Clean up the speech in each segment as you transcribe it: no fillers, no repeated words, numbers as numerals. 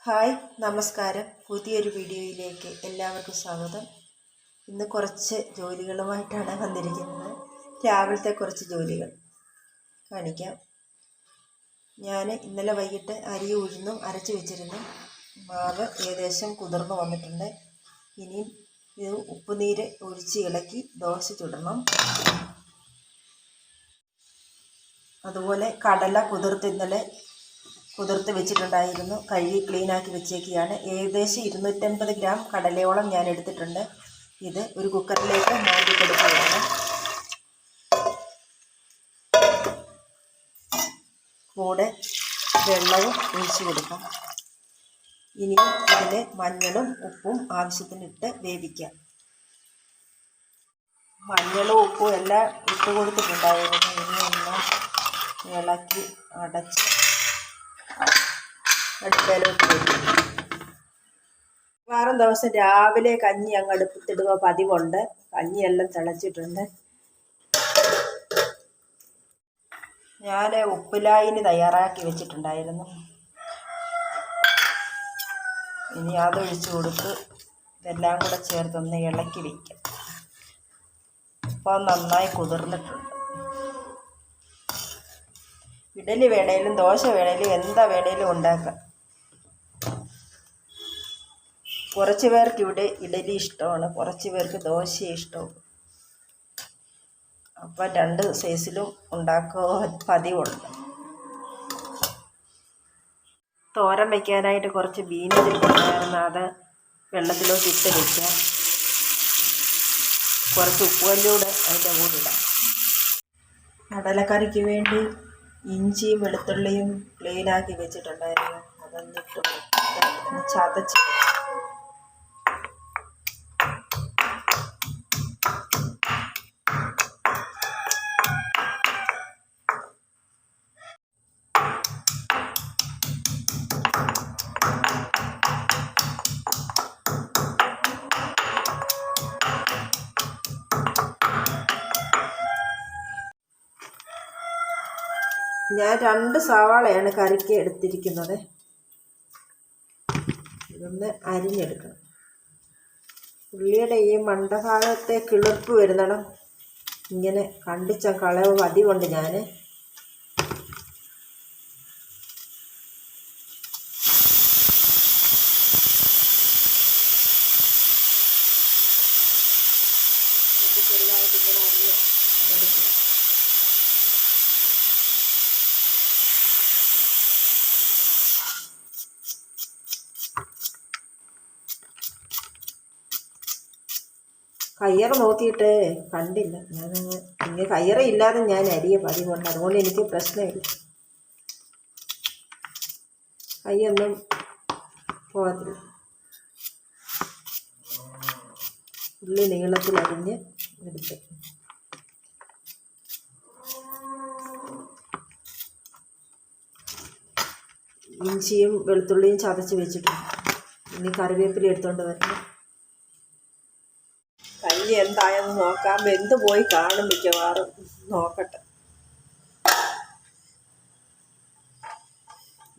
Hi നമസ്കാരം. പുതിയൊരു വീഡിയോയിലേക്ക് എല്ലാവർക്കും സ്വാഗതം. ഇന്ന് കുറച്ച് ജോലികളുമായിട്ടാണ് വന്നിരിക്കുന്നത്. രാവിലത്തെ കുറച്ച് ജോലികൾ കാണിക്കാം. ഞാൻ ഇന്നലെ വൈകിട്ട് അരി ഉഴുന്നും അരച്ച് വെച്ചിരുന്നു. മാവ് ഏകദേശം കുതിർന്ന് വന്നിട്ടുണ്ട്. ഇനിയും ഇത് ഉപ്പുനീര് ഒഴിച്ച് ഇളക്കി ദോശ ചുടണം. അതുപോലെ കടല കുതിർത്ത് വെച്ചിട്ടുണ്ടായിരുന്നു. കഴുകി ക്ലീനാക്കി വെച്ചേക്കുകയാണ്. ഏകദേശം 250 ഗ്രാം കടലയോളം ഞാൻ എടുത്തിട്ടുണ്ട്. ഇത് ഒരു കുക്കറിലേക്ക് മാറ്റി കൊടുക്കുകയാണ്. കൂടെ വെള്ളവും ഒഴിച്ച് കൊടുക്കാം. ഇനിയും ഇതിൽ മഞ്ഞളും ഉപ്പും ആവശ്യത്തിനിട്ട് വേവിക്കാം. മഞ്ഞളും ഉപ്പും എല്ലാം ഇട്ട് കൊടുത്തിട്ടുണ്ടായിരുന്നു. ഇനിയൊന്ന് ഇളക്കി അടച്ച് അടുപ്പയിലോട്ട് വയ്ക്കും. വാരം ദിവസം രാവിലെ കഞ്ഞി അങ്ങ് അടുപ്പത്തിടുക പതിവുണ്ട്. കഞ്ഞിയെല്ലാം തിളച്ചിട്ടുണ്ട്. ഞാൻ ഉപ്പിലായിന് തയ്യാറാക്കി വെച്ചിട്ടുണ്ടായിരുന്നു. ഇനി അതൊഴിച്ച് കൊടുത്ത് ഇതെല്ലാം കൂടെ ചേർത്തൊന്ന് ഇളക്കി വയ്ക്കാം. അപ്പോൾ നന്നായി കുതിർന്നിട്ടുണ്ട്. ഇഡലി വേണേലും ദോശ വേണേലും എന്താ വേണേലും ഉണ്ടാക്കാം. കുറച്ച് പേർക്ക് ഇവിടെ ഇഡലി ഇഷ്ടമാണ്, കുറച്ച് പേർക്ക് ദോശ ഇഷ്ടവും. അപ്പം 2 സൈസിലും ഉണ്ടാക്കുക പതിവുണ്ട്. തോരൻ വയ്ക്കാനായിട്ട് കുറച്ച് ബീൻസ് ഇട്ടുണ്ടായിരുന്നു. അത് വെള്ളത്തിലോട്ട് ഇട്ട് വയ്ക്കാം. കുറച്ച് ഉപ്പുകല്ലൂടെ അതിൻ്റെ കൂടെ ഇടാം. കടലക്കറിക്ക് വേണ്ടി ഇഞ്ചിയും വെളുത്തുള്ളിയും ക്ലീനാക്കി വെച്ചിട്ടുണ്ടായിരുന്നു. അതൊന്നിട്ട് ചതച്ച് ഞാൻ 2 സവാളയാണ് കറിക്ക് എടുത്തിരിക്കുന്നത്. ഇതൊന്ന് അരിഞ്ഞെടുക്കണം. ഉള്ളിയുടെ ഈ മണ്ടഭാഗത്തെ കിളിർപ്പ് വരുന്നിടം ഇങ്ങനെ കണ്ടിച്ച കളവ് പതിവുണ്ട്. ഞാൻ ചെറുതായിട്ട് ഇങ്ങനെ അരിഞ്ഞെടുക്കും. കയ്യറ നോക്കിയിട്ട് കണ്ടില്ല. ഇങ്ങനെ കയ്യറ ഇല്ലാതെ ഞാൻ അരിയ പതിവുണ്ട്. അതുകൊണ്ട് എനിക്ക് പ്രശ്നമില്ല. കയ്യൊന്നും പോകത്തില്ല. ഉള്ളി നീളത്തിൽ അരിഞ്ഞ് എടുത്ത് ഇഞ്ചിയും വെളുത്തുള്ളിയും ചതച്ച് വെച്ചിട്ടുണ്ട്. ഇനി കറിവേപ്പില എടുത്തുകൊണ്ട് വരണം. കഞ്ഞി എന്തായെന്ന് നോക്കാം. വെന്ത് പോയി കാണും മിക്കവാറും. നോക്കട്ടെ.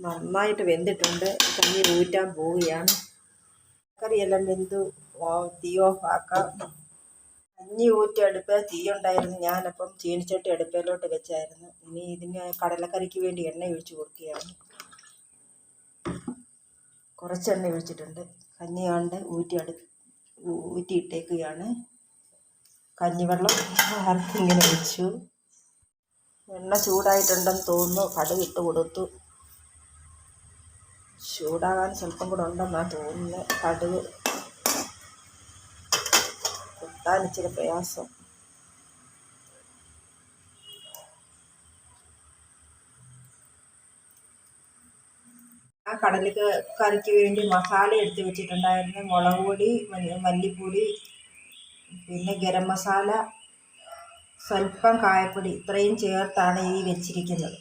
നന്നായിട്ട് വെന്തിട്ടുണ്ട്. കഞ്ഞി ഊറ്റാൻ പോവുകയാണ്. കറിയെല്ലാം വെന്തു. തീ ഓഫ് ആക്കാം. കഞ്ഞി ഊറ്റി അടുപ്പിൽ തീ ഉണ്ടായിരുന്നു. ഞാനപ്പം ചീനിച്ചട്ടി അടുപ്പിലോട്ട് വെച്ചായിരുന്നു. ഇനി ഇതിന് കടലക്കറിക്ക് വേണ്ടി എണ്ണ ഒഴിച്ച് കൊടുക്കുകയാണ്. കുറച്ച് എണ്ണ ഒഴിച്ചിട്ടുണ്ട്. കഞ്ഞി കണ്ട് ഊറ്റിയിട്ടേക്കുകയാണ്. കഞ്ഞിവെള്ളം ഇങ്ങനെ വെച്ചു. എണ്ണ ചൂടായിട്ടുണ്ടെന്ന് തോന്നുന്നു. കടുക് ഇട്ട് കൊടുത്തു. ചൂടാകാൻ സ്വല്പം കൂടെ ഉണ്ടെന്നാണ് തോന്നുന്നത്. കടുക് പൊട്ടാൻ ഇച്ചിരി പ്രയാസം. ആ കറിക്ക് വേണ്ടി മസാല എടുത്ത് വെച്ചിട്ടുണ്ടായിരുന്നു. മുളക് പൊടി, മല്ലിപ്പൊടി, പിന്നെ ഗരം മസാല, സ്വല്പം കായപ്പൊടി, ഇത്രയും ചേർത്താണ് ഈ വെച്ചിരിക്കുന്നത്.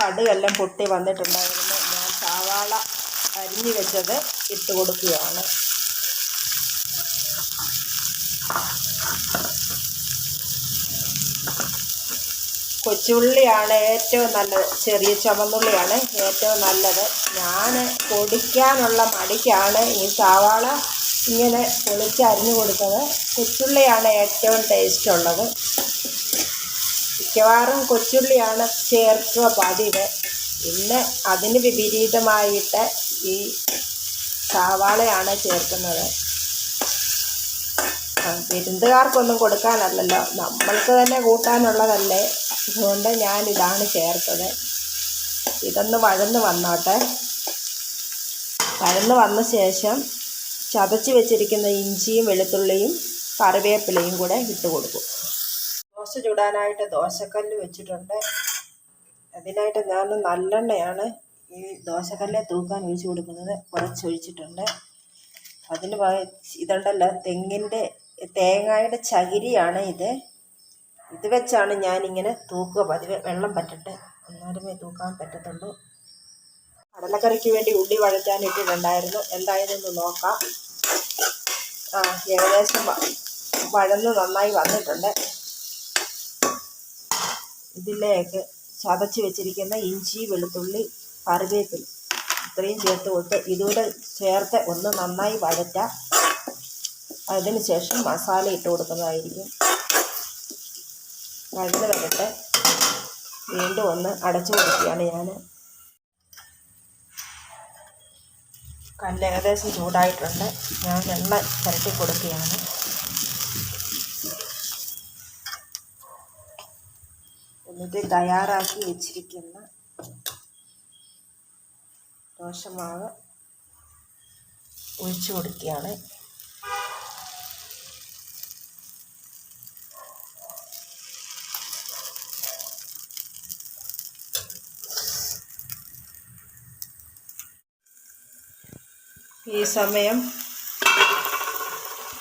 കടുകെല്ലാം പൊട്ടി വന്നിട്ടുണ്ടായിരുന്നു. ഞാൻ സവാള അരിഞ്ഞു വെച്ചത് ഇട്ട് കൊടുക്കുകയാണ്. കൊച്ചുള്ളിയാണ് ഏറ്റവും നല്ലത്, ചെറിയ ചുവന്നുള്ളിയാണ് ഏറ്റവും നല്ലത്. ഞാൻ പൊടിക്കാനുള്ള മടിക്കാണ് ഈ സവാള ഇങ്ങനെ പൊളിച്ച് അരിഞ്ഞു കൊടുത്തത്. കൊച്ചുള്ളിയാണ് ഏറ്റവും ടേസ്റ്റ് ഉള്ളത്. മിക്കവാറും കൊച്ചുള്ളിയാണ് ചേർക്കുക പതിവ്. ഇന്ന് അതിന് വിപരീതമായിട്ട് ഈ സവാളയാണ് ചേർക്കുന്നത്. വിരുന്നുകാർക്കൊന്നും കൊടുക്കാനല്ലല്ലോ, നമ്മൾക്ക് തന്നെ കൂട്ടാനുള്ളതല്ലേ. അതുകൊണ്ട് ഞാനിതാണ് ചേർത്തത്. ഇതൊന്ന് വഴന്ന് വന്നോട്ടെ. വഴന്ന് വന്ന ശേഷം ചതച്ച് വെച്ചിരിക്കുന്ന ഇഞ്ചിയും വെളുത്തുള്ളിയും കറിവേപ്പിലയും കൂടെ ഇട്ട് കൊടുക്കും. ദോശ ചുടാനായിട്ട് ദോശക്കല്ല് വെച്ചിട്ടുണ്ട്. അതിനായിട്ട് ഞാൻ നല്ലെണ്ണയാണ് ഈ ദോശക്കല്ലെ തൂക്കാൻ ഒഴിച്ച് കൊടുക്കുന്നത്. കുറച്ചൊഴിച്ചിട്ടുണ്ട്. അതിന് ഇതുണ്ടല്ലോ, തേങ്ങയുടെ ചകിരിയാണ് ഇത്. ഇത് വെച്ചാണ് ഞാനിങ്ങനെ തൂക്കുക പതിവ്. വെള്ളം പറ്റട്ടെ, എന്നാലുമേ തൂക്കാൻ പറ്റത്തുള്ളൂ. കടലക്കറിക്ക് വേണ്ടി ഉള്ളി വഴറ്റാൻ ഇട്ടിട്ടുണ്ടായിരുന്നു. എന്തായതെന്ന് നോക്കാം. ഏകദേശം വഴന്ന് നന്നായി വന്നിട്ടുണ്ട്. ഇതിലേക്ക് ചതച്ച് വെച്ചിരിക്കുന്ന ഇഞ്ചി, വെളുത്തുള്ളി, കറിവേപ്പില ഇത്രയും ചേർത്ത് കൊടുത്ത് ഇതുകൂടെ ചേർത്ത് ഒന്ന് നന്നായി വഴറ്റാം. അതിന് ശേഷം മസാല ഇട്ട് കൊടുക്കുന്നതായിരിക്കും. വഴന്ന് വരട്ടെ. വീണ്ടും ഒന്ന് അടച്ചു കൊടുക്കുകയാണ് ഞാൻ. കല്ല് ഏകദേശം ചൂടായിട്ടുണ്ട്. ഞാൻ എണ്ണ പുരട്ടി കൊടുക്കുകയാണ്. എന്നിട്ട് തയ്യാറാക്കി വെച്ചിരിക്കുന്ന ദോശമാവ് ഒഴിച്ചു കൊടുക്കുകയാണ്. ഈ സമയം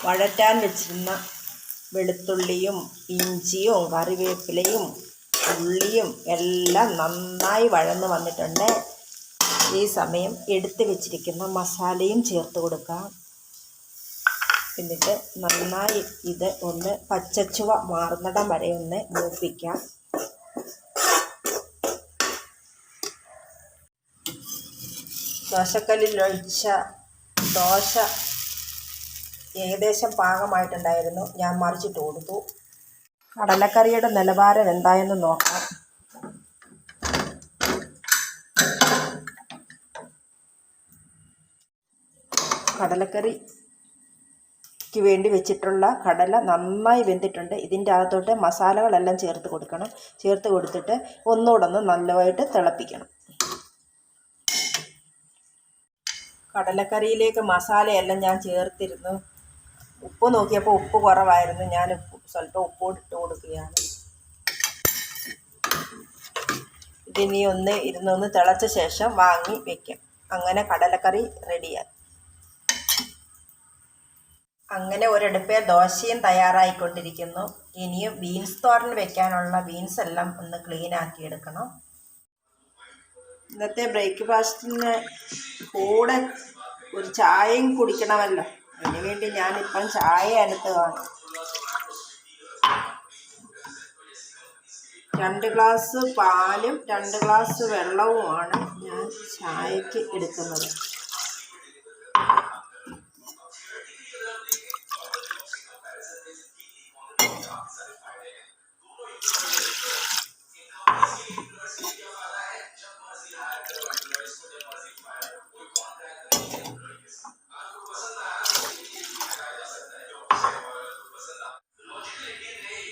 വഴറ്റാൻ വെച്ചിരുന്ന വെളുത്തുള്ളിയും ഇഞ്ചിയും കറിവേപ്പിലയും ഉള്ളിയും എല്ലാം നന്നായി വഴന്ന് വന്നിട്ടുണ്ട്. ഈ സമയം എടുത്ത് വെച്ചിരിക്കുന്ന മസാലയും ചേർത്ത് കൊടുക്കാം. എന്നിട്ട് നന്നായി ഇത് ഒന്ന് പച്ചച്ചുവ മാറുന്നിടം വരെ ഒന്ന് മൂപ്പിക്കാം. ദോശക്കല്ലിലൊഴിച്ച ദോശ ഏകദേശം പാകമായിട്ടുണ്ടായിരുന്നു. ഞാൻ മറിച്ചിട്ട് കൊടുത്തു. കടലക്കറിയുടെ നിലവാരം എന്തായെന്ന് നോക്കാം. കടലക്കറിക്ക് വേണ്ടി വെച്ചിട്ടുള്ള കടല നന്നായി വെന്തിട്ടുണ്ട്. ഇതിൻ്റെ അകത്തോട്ട് മസാലകളെല്ലാം ചേർത്ത് കൊടുക്കണം. ചേർത്ത് കൊടുത്തിട്ട് ഒന്നുകൂടെ നല്ലതായിട്ട് തിളപ്പിക്കണം. കടലക്കറിയിലേക്ക് മസാലയെല്ലാം ഞാൻ ചേർത്തിരുന്നു. ഉപ്പ് നോക്കിയപ്പോൾ ഉപ്പ് കുറവായിരുന്നു. ഞാൻ സ്വല്പം ഉപ്പോട് ഇട്ട് കൊടുക്കുകയാണ്. ഇതിനി ഇരുന്നൊന്ന് തിളച്ച ശേഷം വാങ്ങി വയ്ക്കാം. അങ്ങനെ കടലക്കറി റെഡിയായി. അങ്ങനെ ഒരടുപ്പേ ദോശയും തയ്യാറായിക്കൊണ്ടിരിക്കുന്നു. ഇനിയും ബീൻസ് തോരൻ വെക്കാനുള്ള ബീൻസ് എല്ലാം ഒന്ന് ക്ലീൻ ആക്കി എടുക്കണം. ഇന്നത്തെ ബ്രേക്ക്ഫാസ്റ്റിന് കൂടെ ഒരു ചായയും കുടിക്കണമല്ലോ. അതിനുവേണ്ടി ഞാനിപ്പം ചായ അടുത്ത് കാണും. 2 ഗ്ലാസ് പാലും 2 ഗ്ലാസ് വെള്ളവുമാണ് ഞാൻ ചായക്ക് എടുക്കുന്നത്.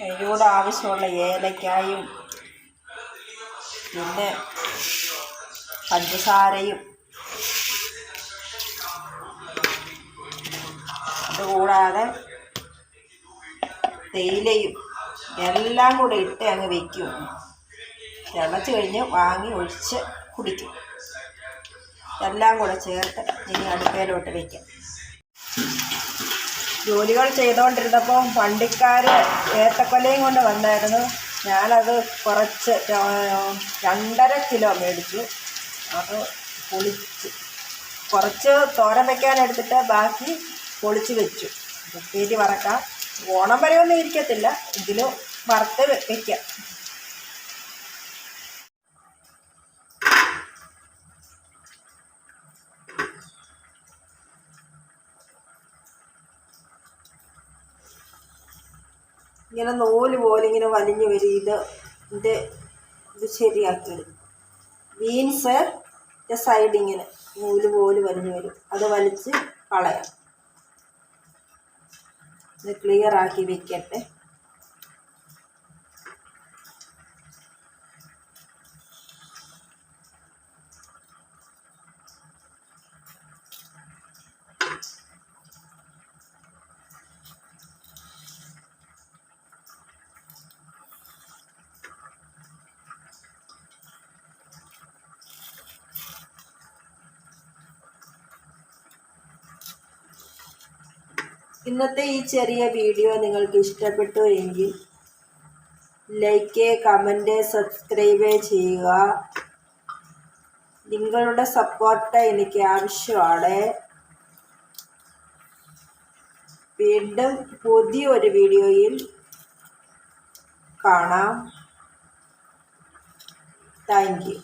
ഇതിലൂടെ ആവശ്യമുള്ള ഏലക്കായും പിന്നെ പഞ്ചസാരയും അതുകൂടാതെ തേയിലയും എല്ലാം കൂടെ ഇട്ട് അങ്ങ് വയ്ക്കും. തിളച്ച് കഴിഞ്ഞ് വാങ്ങി ഒഴിച്ച് കുടിക്കും. എല്ലാം കൂടെ ചേർത്ത് ഇനി അടുപ്പയിലോട്ട് വയ്ക്കാം. ജോലികൾ ചെയ്തുകൊണ്ടിരുന്നപ്പോൾ വണ്ടിക്കാർ ഏത്തക്കൊലയും കൊണ്ട് വന്നായിരുന്നു. ഞാനത് കുറച്ച് 2.5 കിലോ മേടിച്ചു. അത് പൊളിച്ച് കുറച്ച് തോരൻ വയ്ക്കാനെടുത്തിട്ട് ബാക്കി പൊളിച്ച് വെച്ചു. ഉപ്പേരി വറക്കാം. ഓണം വരെ ഒന്നും ഇരിക്കത്തില്ല, എങ്കിലും വറുത്ത് വയ്ക്കാം. ഇങ്ങനെ നൂല് പോലെ ഇങ്ങനെ വലിഞ്ഞു വരും. ഇത് ശരിയാക്കിയിടും. ബീൻസ് സൈഡ് ഇങ്ങനെ നൂല് പോലെ വലിഞ്ഞു വരും. അത് വലിച്ച് കളയാം. ഇത് ക്ലിയർ ആക്കി വെക്കട്ടെ. ഇന്നത്തെ ഈ ചെറിയ വീഡിയോ നിങ്ങൾക്ക് ഇഷ്ടപ്പെട്ടു എങ്കിൽ ലൈക്ക്, കമൻറ്റ്, സബ്സ്ക്രൈബ് ചെയ്യുക. നിങ്ങളുടെ സപ്പോർട്ട് എനിക്ക് ആവശ്യമാണ്. വീണ്ടും പുതിയൊരു വീഡിയോയിൽ കാണാം. Thank you.